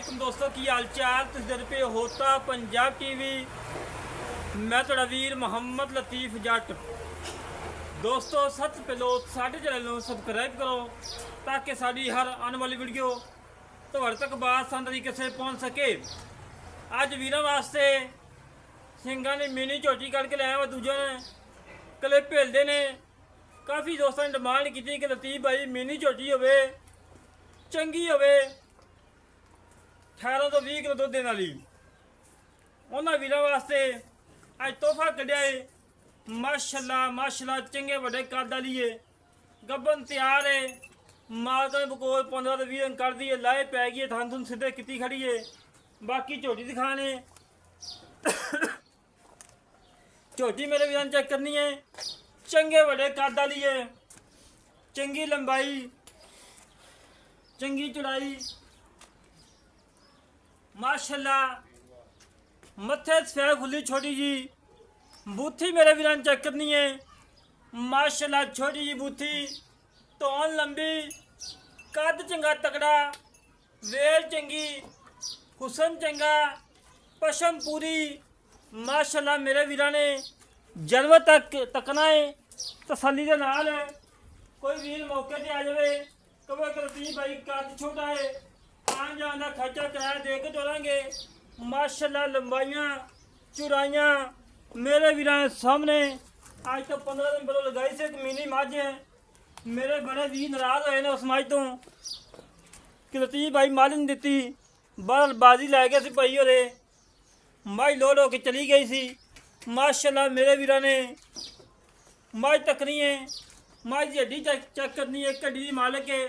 दोस्तों की हाल चाल तुम दर पे होता पंजाब टीवी। मैं थोड़ा वीर मोहम्मद लतीफ जट। दोस्तों सबसे पहले साढ़े चैनल को सबसक्राइब करो ताकि साड़ी हर आने वाली वीडियो तुम्हारे तक आसान तरीके से पहुंच सके। अज वीरों वास्ते सिंघा ने मिनी झोटी करके लिया वा, दूजे ने क्लिप भेजते ने। काफ़ी दोस्तों ने डिमांड की कि लतीफ भाई मिनी झोटी होवे चंगी होवे 18 तो 20 किलो दुध देने वाली। उन्होंने वीरों वास्ते अज तोहफा कढ़िया है। माशाल्लाह माशाल्लाह चंगे बड़े कद वाली है, गब्बन तैयार है। मालक ने बकोल 15 तो 20 दिन कर दी है, लाए पै गई है, थान थुन सीधे की खड़ी है। बाकी झोटी दिखाने झोटी मेरे वीर चेक करनी है। चंगे बड़े कद वाली है, चंगी लंबाई चंगी चौड़ाई माशाल्लाह। मत्थे सफेद खुली छोटी जी बूथी मेरे वीर चेक करनी है। माशाल्लाह छोटी जी बूथी, तौन लंबी, कद चंगा तकड़ा, वेल चंगी, हुसन चंगा, पशम पूरी। माशाल्लाह मेरे वीर ने जन्म तक तकना है तसल्ली के नाल। कोई वीर मौके पर आ जाए कबे करती भाई कद छोटा है, आन जान का खर्चा किराया दे के चलेंगे। माशाल्लाह लंबाइयाँ चौड़ाइयाँ मेरे वीर सामने। आज तो 15 दिन पहले लगाई से एक मिनी मझ है। मेरे बड़े वीर नाराज होए ने उस मझ तो कि लतीफ भाई मझ नहीं दी। बाहर बाजी लै गए सी भाई होरे, मझ लोड हो के चली गई सी। माशाल्लाह मेरे वीर ने मझ तकनी है, मझ की हड्डी चेक करनी है। हड्डी की मालक है,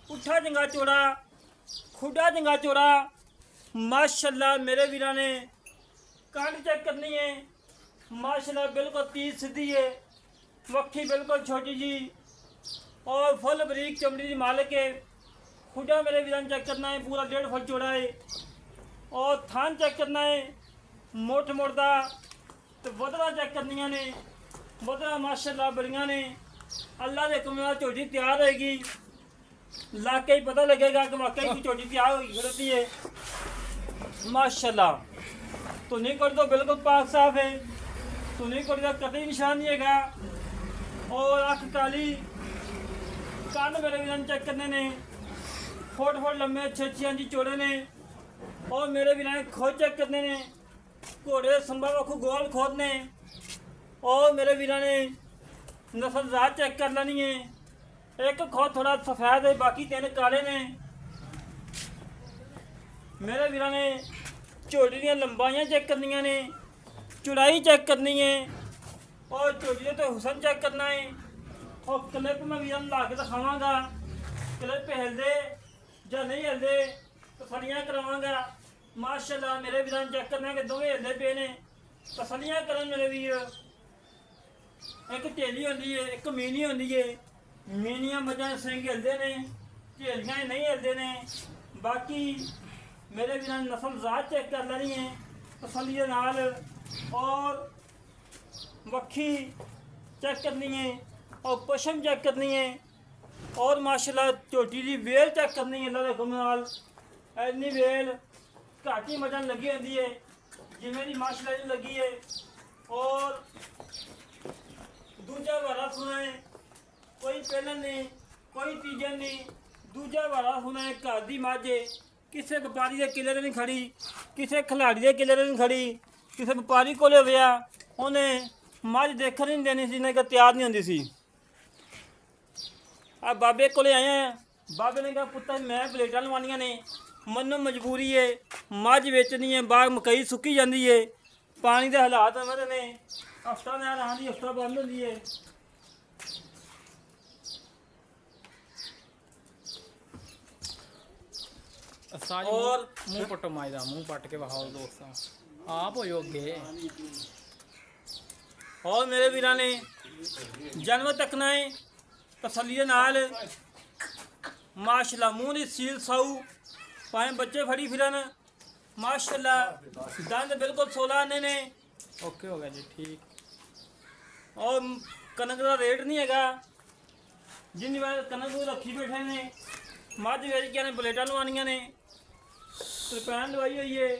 पुट्ठा चंगा चौड़ा, खुडा चंगा चौड़ा। माशाल्लाह मेरे वीर ने कंड चेक करनी है। माशाल्लाह बिल्कुल तीस सीधी है, वक्खी बिल्कुल छोटी जी और फुल बरीक चमड़ी की मालक है। खुडा मेरे वीर चेक करना है, पूरा 1.5 फुट चौड़ा है। और थान चेक करना है, मुठ मुड़दा तो वधरा चेक करनिया ने। वधरा माशाल्लाह बड़ियां ने। अल्लाह के हुक्म नाल झोटी तैयार होएगी, लाके ही पता लगेगा कि वाकई की झोटी तैयार होगी खड़ती है। माशाल्लाह तो नहीं कर दो बिल्कुल पाक साफ है, तो नहीं कर दो कतई निशान नहीं है। और अख काली, कान मेरे वीर चेक करने ने, फुट लम्बे अच्छे इंच चौड़े ने। और मेरे वीर खोज चेक करने ने, घोड़े संभा वखू गोल खोदने। और मेरे वीर ने नस्ल जात चेक कर लेनी है। एक खोद थोड़ा सफेद है, बाकी 3 काले ने। मेरे वीर ने झोटी दी लंबाइयाँ चेक करनिया ने, चौड़ाई चेक करनी है। और झोटी तो हुसन चेक करना है। और क्लिप मैं वीर ला के दिखावांगा, क्लिप हिलदे या नहीं हिलदे तसलियाँ करावांगा। माशाल्लाह मेरे वीर चेक करना कि दोवें हिलदे पे ने, तसलियाँ करन मेरे वीर। एक ढेली होंदी है, एक मीनी होंदी है। मीनिया मझां सिंह हिलते ने, झेलियाँ नहीं हिलते ने। बाकी मेरे वीर नस्ल जात चेक कर लेनी है तसल्ली दे नाल। और वक्खी चेक करनी है और पशम चेक करनी है। और माशाल्लाह झोटी की वेल चेक करनी है। अल्लाह के हुक्म नाल इन्नी वेल घट ही मझां लगी होंदी है जिवें दी माशाल्लाह लगी है। और दूजा वारा सुना है, कोई पहलन नहीं कोई तीजन नहीं, दूजा वारा सुना है। घर की मझ किसी व्यापारी के किले नहीं खड़ी, किसी खिलाड़ी के किले नहीं खड़ी। किसी व्यापारी को होया उन्हें मझ देखने नहीं देनी सी, नहीं तैयार नहीं होंदी सी। आ बाबे को आए हैं, बाबे ने कहा पुत्तर मैं प्लेटा लवानिया ने, मनो मजबूरी है, मझ बेचनी है। बाग मकई सुक्की जाती है, पानी के हालात एवं ने, हफ्ता नहर आँदी हफ्ता बंद होती है। और मुंह पट्टो मायदा मुंह पट के बहाओ दोस्तों आप हो योग्य। और मेरे वीर ने जन्म तकना है तसल्ली दे नाल। माशाल्लाह मूँह की सील साऊ भावें बच्चे फड़ी फिरन। माशाल्लाह दंद बिल्कुल 16 आने ने। ओके हो गया जी ठीक। और कनक का रेट नहीं है, जिन्नी बार कनक रखी बैठे ने। मझ वेच के ने प्लेटा लवानिया ने। तरपैन लवाई हुई है,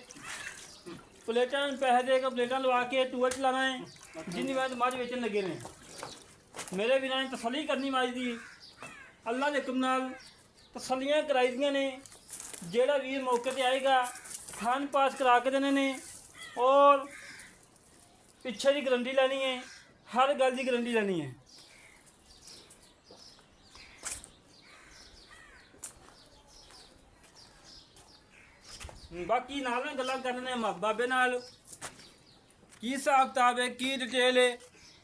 प्लेटा पैसे देकर प्लेटा लवा के टूअर चलाना है जिन्नी मैं मझ बेचन लगे ने। मेरे वीरां ने तसली करनी मझ दी अल्लाह के हुक्म नाल तसलियां कराई दियां ने। जेड़ा वीर मौके ते आएगा खान पास करा के देने ने और पिछे की गारंटी लेनी है, हर गल की गारंटी लेनी है। बाकी नाल में गल्लां करने बाबे नाल की हिसाब किताब है, की डिटेल है,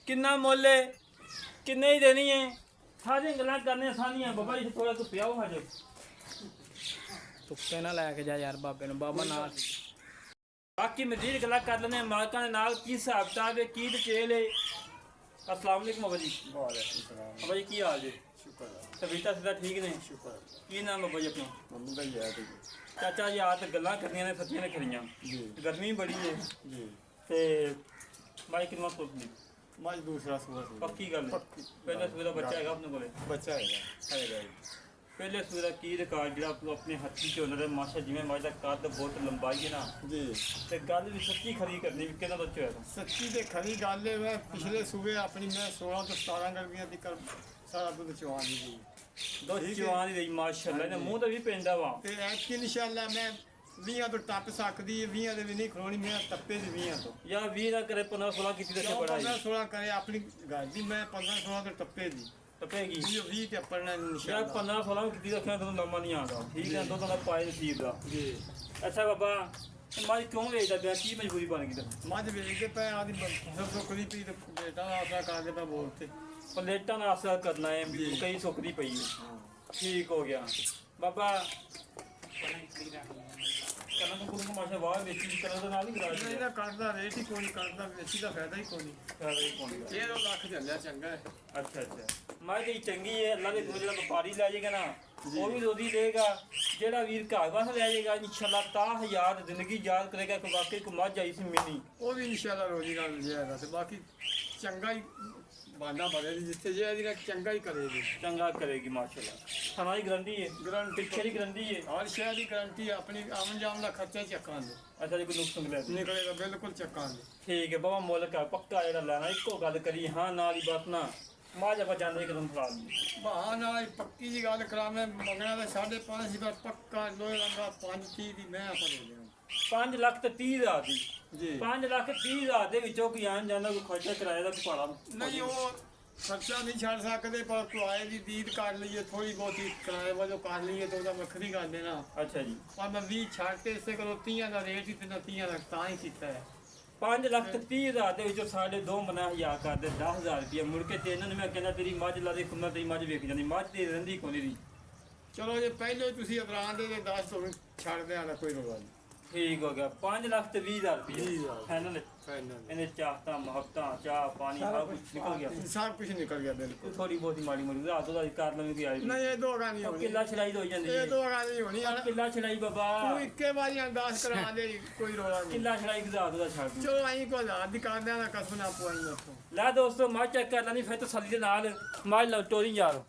किन्ना मुल है, किन्ने ही देनी है, सारी गल्लां करने सानियां। बाबा जी थोड़ा तो पियाओ हजे तुक्के ना लैके जा यार बाबे ने, बाबा नाल बाकी मजीद गल्लां कर लेने मालकां दे नाल की हिसाब किताब है, की डिटेल है। अस्सलाम वालेकुम बाबा जी। बाबा जी की हाल जी? तबीयत सीधा ठीक ने? की नाम बाबा जी अपना? चाचा जी आ तो गल्लां करनियां ने सच्चियां ने खरियां, गर्मी बड़ी है ते भाई कितना सोचनी मज दूसरा सूआ पक्की गल है। पहले सूए दा बच्चा हैगा अपने कोले? बच्चा हैगा पहले सूए दा की रिकॉर्ड जेड़ा तू अपने हत्थी च होना माशा जिवें मज दा कद बहुत लंबाई है ना जी, ते गल भी सच्ची खरी करनी भी किहदा बच्चा होया? सच्ची ते खरी गल है। मैं पिछले सूबे अपनी मैं 16 तो 17 गर्मियां तक सारा दुध चवान दी दो जवान ही माशाअल्लाह ने मुंह ते भी पेंदा वा ते ऐतकी इंशाअल्लाह मैं 20 तो टप सकदी, 20 दे भी नहीं खलोनी, मैं टप्पे दी 20 तो या 20 ना करे 15 16 किसी दे बड़ा 15-16 करे अपनी गल दी, मैं 15-16 तो टप्पे दी टपेगी 20 ते पढ़ना या इंशाअल्लाह। 15 16 किसी दा खेल तो लम्मा नहीं आता। ठीक है, दो दा पाए नसीब दा। जी अच्छा बाबा माज क्यों वेचदा पिया, की मजबूरी बन गई? मज बेच के पे आदि सब तो करी पी ते बेटा आसरा कर दे पे बोलते प्लेटा ना आसरा करना है, कई सुकदी पई है। ठीक हो गया बाबा। कनक कुनक माशा वाह बेची कनक दा नाल ही करा दिया। ਇਹਦਾ ਕਰਦਾ ਰੇਟ ਹੀ ਕੋਈ ਨਹੀਂ ਕਰਦਾ, ਵੇਚੀ ਦਾ ਫਾਇਦਾ ਹੀ ਕੋਈ ਨਹੀਂ। फायदा ही कौन है? ਇਹ 2 ਲੱਖ ਚੱਲਿਆ ਚੰਗਾ ਹੈ। अच्छा अच्छा माज दी चंगी है, अल्लाह दे जो व्यापारी ले जाएगा ना वो भी रोजी देगा, जेड़ा वीर घर वास ले जाएगा इंशाल्लाह 10,000 जिंदगी याद करेगा कि वाकई को मज आई सी मिली। ਉਹ ਵੀ ਇਨਸ਼ਾਅੱਲਾ ਰੋਜ਼ੀ ਨਾਲ ਜਾਏਗਾ ਤੇ ਬਾਕੀ ਚੰਗਾ ਹੀ ਬਾਨਾ ਬੜੇਗੀ, ਜਿੱਥੇ ਜਾਏਗੀ ਨਾ ਚੰਗਾ ਹੀ ਕਰੇਗੀ। चंगा करेगी माशाल्लाह। हमारी गारंटी है, ਗਰੰਟੀ पीछे की गारंटी है। ਹਰ ਸ਼ਹਿਰ ਦੀ ਗਰੰਟੀ ਆਪਣੀ ਆਮਨ ਜਾਮ ਦਾ ਖਰਚਾ ਚੱਕਾਂ ਦੇ अच्छा जी कोई नुकसान ले ਨਿਕਲੇਗਾ, ਬਿਲਕੁਲ ਚੱਕਾਂ ਦੇ। ठीक है बाबा मुल्क है पक्का जेड़ा लेना एको गल करी हाँ नाल ही बस ना माज आप जाने कदम फड़ा दी। ਬਹਾ ਨਾਲ ਪੱਕੀ ਜੀ ਗੱਲ ਕਰਾਂ, ਮੈਂ ਮੰਗਣਾ ਤਾਂ 5.5 ਸੀ, ਪਰ ਪੱਕਾ ਲੋਹੇ ਰੰਗਾ 5.30 ਦੀ ਮੈਂ ਆਪਾਂ ਦੇ ਦੇਵਾਂ। 5 ਲੱਖ ਤੇ 30 ਹਜ਼ਾਰ ਦੀ। ਜੀ 5 ਲੱਖ 30 ਹਜ਼ਾਰ ਦੇ ਵਿੱਚੋਂ ਕੋਈ ਆਣ ਜਾਂਦਾ ਕੋਈ ਖਰਚਾ ਕਿਰਾਏ ਦਾ ਭਾੜਾ ਨਹੀਂ ਉਹ ਖਰਚਾ ਨਹੀਂ ਛੱਡ ਸਕਦੇ, ਪਰ ਕਿਰਾਏ ਦੀ ਦੀਦ ਕਰ ਲਈਏ ਥੋੜੀ ਬਹੁਤੀ ਕਿਰਾਏ ਵਜੋਂ ਕਰ ਲਈਏ ਤਾਂ ਉਹਦਾ ਵੱਖਰੀ ਗੱਲ ਹੈ ਨਾ। ਅੱਛਾ ਜੀ ਪਰ ਮੈਂ 20 ਛੱਡ ਕੇ ਇਸੇ ਕੋਲੋਂ 30 ਦਾ ਰੇਟ ਹੀ ਤੇ 30 ਦਾ ਤਾਂ ਹੀ ਕੀਤਾ ਹੈ। 5 ਲੱਖ ਤੇ 30 ਹਜ਼ਾਰ ਦੇ ਵਿੱਚੋਂ 2.5 ਬਣਾ ਹਜ਼ਾਰ ਕਰਦੇ 10,000 ਰੁਪਏ ਮੁੜ ਕੇ ਤੇ ਇਹਨਾਂ ਨੂੰ ਮੈਂ ਕਹਿੰਦਾ ਤੇਰੀ ਮੱਝ ਲਾ ਦੇ ਖੁੰਨਾ ਤੇਰੀ ਮੱਝ ਵੇਖ ਜਾਂਦੀ, ਮੱਝ ਤੇ ਰਹਿੰਦੀ ਕੋਨੀ ਦੀ। ਚਲੋ ਜੇ ਪਹਿਲੇ ਤੁਸੀਂ ਇਤਰਾਨ ਦੇ 10 ਤੋਂ ਛੱਡ ਦਿਆਂਗਾ, ਕੋਈ ਰੋਲਾ ਨਹੀਂ। ਠੀਕ ਹੋ ਗਿਆ 5 ਲੱਖ ਤੇ 20,000 ਰੁਪਏ 20,000 ਫਾਈਨਲ। ਫਾਈਨਲ ਇਹਨੇ ਚਾਹਤਾਂ ਮੁਹੱਬਤਾਂ ਚਾਹ ਪਾਣੀ ਸਭ ਕੁਝ ਨਿਕਲ ਗਿਆ। ਸਭ ਕੁਝ ਨਿਕਲ ਗਿਆ ਬਿਲਕੁਲ। ਥੋੜੀ ਬਹੁਤੀ ਮਾੜੀ ਮੋੜੀ ਰਾਤ ਦਾ ਕਰ ਲੈਣੀ ਕੋਈ ਆਈ ਨਹੀਂ ਇਹ ਦੋ ਗਾ ਨਹੀਂ ਹੋਣੀ, ਕਿੱਲਾ ਛੜਾਈ ਹੋ ਜਾਂਦੀ ਇਹ ਹੈ। ਦੋ ਗਾ ਨਹੀਂ ਹੋਣੀ ਯਾਰ। ਕਿੱਲਾ ਛੜਾਈ ਬਾਬਾ ਤੂੰ ਇੱਕੇ ਵਾਰੀ ਅਰਦਾਸ ਕਰਾ ਦੇ, ਕੋਈ ਰੋਲਾ ਨਹੀਂ। ਕਿੱਲਾ ਛੜਾਈ ਰਾਤ ਦਾ ਛੱਡ ਦੂੰ। ਚਲੋ ਅਸੀਂ ਕੋਈ ਹਜ਼ਾਰ ਦੀ ਕਰ ਦਿਆਂਗਾ, ਕਸਮ ਨਾ ਪਵਾਈ ਉੱਥੋਂ। ਲੈ ਦੋਸਤੋ ਮੱਝ ਚੈੱਕ ਕਰ ਲੈਣੀ ਫਿਰ ਤਸੱਲੀ ਦੇ ਨਾਲ ਮੱਝ ਲਓ ਟੋਰੀ ਯਾਰ।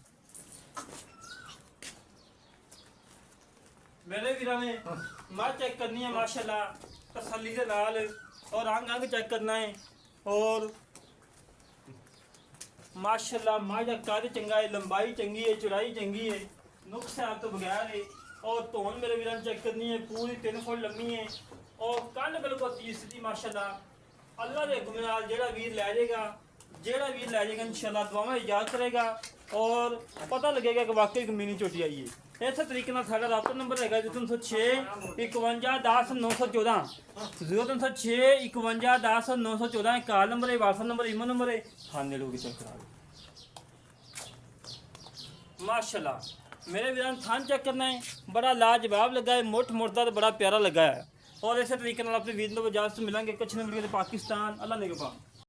ਮੇਰੇ ਵੀਰਾਂ ਨੇ ਮੱਝ ਚੈੱਕ ਕਰਨੀ ਹੈ ਮਾਸ਼ਾਅੱਲਾ तसल्ली के नाल और अंग चेक करना है और माशाल्लाह माँ का कद चंगा है, लंबाई चंगी है, चौड़ाई चंगी है, नुक्स है तो बगैर है। और धोन मेरे वीर चेक करनी है पूरी 3 फुट लम्बी है और कन्न बिल्कुल तीसरी माशाल्लाह। अल्लाह के हुक्म नाल जेड़ा वीर लै जाएगा इंशाल्लाह दुआवां याद करेगा और पता लगेगा कि वाकई एक मिनी चोटी आई है। इस तरीके ਨਾਲ ਸਾਡਾ ਰਾਬਤਾ ਨੰਬਰ ਹੈਗਾ 0306 51 10 914 0306 51 10 914 ਕਾਲ ਨੰਬਰ ਹੈ, WhatsApp ਨੰਬਰ, ਈਮੇਲ ਨੰਬਰ ਹੈ। ਖਾਣੇ ਲੋਗੀ ਚੈੱਕ ਕਰਾ ਲਓ माशाल्लाह। मेरे वीरान थान चेक करना है, बड़ा लाजवाब लगा है, मुठ मुड़ता तो बड़ा प्यारा लगा है। और इस तरीके अपने वीर को इजाजत मिलेंगे। कच्छ पाकिस्तान अल्लाह ने के पास।